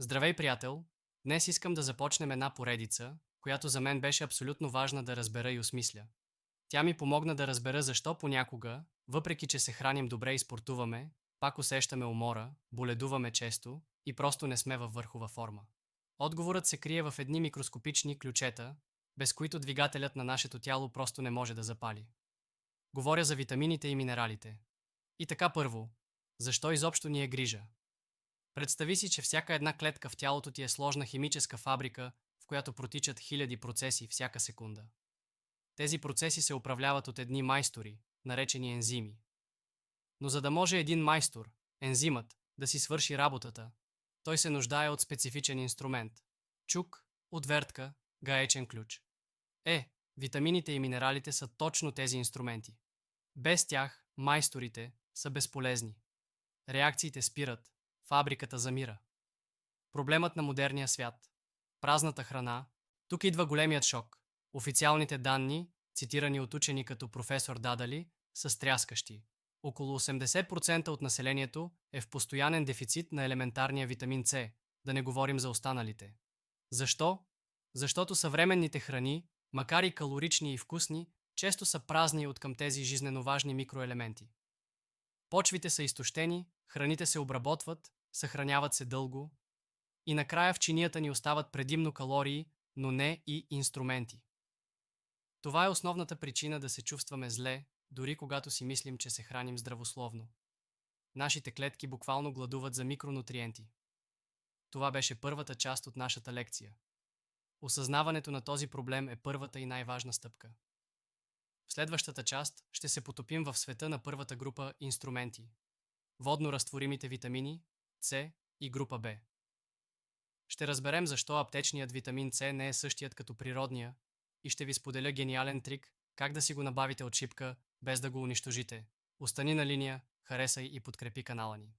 Здравей, приятел! Днес искам да започнем една поредица, която за мен беше абсолютно важна да разбера и осмисля. Тя ми помогна да разбера защо понякога, въпреки че се храним добре и спортуваме, пак усещаме умора, боледуваме често и просто не сме във върхова форма. Отговорът се крие в едни микроскопични ключета, без които двигателят на нашето тяло просто не може да запали. Говоря за витамините и минералите. И така първо, защо изобщо ни е грижа? Представи си, че всяка една клетка в тялото ти е сложна химическа фабрика, в която протичат хиляди процеси всяка секунда. Тези процеси се управляват от едни майстори, наречени ензими. Но за да може един майстор, ензимът, да си свърши работата, той се нуждае от специфичен инструмент – чук, отвертка, гаечен ключ. Витамините и минералите са точно тези инструменти. Без тях майсторите са безполезни. Реакциите спират, фабриката замира. Проблемът на модерния свят. Празната храна. Тук идва големият шок. Официалните данни, цитирани от учени като професор Дадали, са стряскащи. Около 80% от населението е в постоянен дефицит на елементарния витамин С, да не говорим за останалите. Защо? Защото съвременните храни, макар и калорични и вкусни, често са празни от към тези жизнено важни микроелементи. Почвите са изтощени, храните се обработват, съхраняват се дълго и накрая в чинията ни остават предимно калории, но не и инструменти. Това е основната причина да се чувстваме зле, дори когато си мислим, че се храним здравословно. Нашите клетки буквално гладуват за микронутриенти. Това беше първата част от нашата лекция. Осъзнаването на този проблем е първата и най-важна стъпка. В следващата част ще се потопим в света на първата група инструменти – водно-разтворимите витамини С и група Б. Ще разберем защо аптечният витамин С не е същият като природния и ще ви споделя гениален трик как да си го набавите от шипка, без да го унищожите. Остани на линия, харесай и подкрепи канала ни.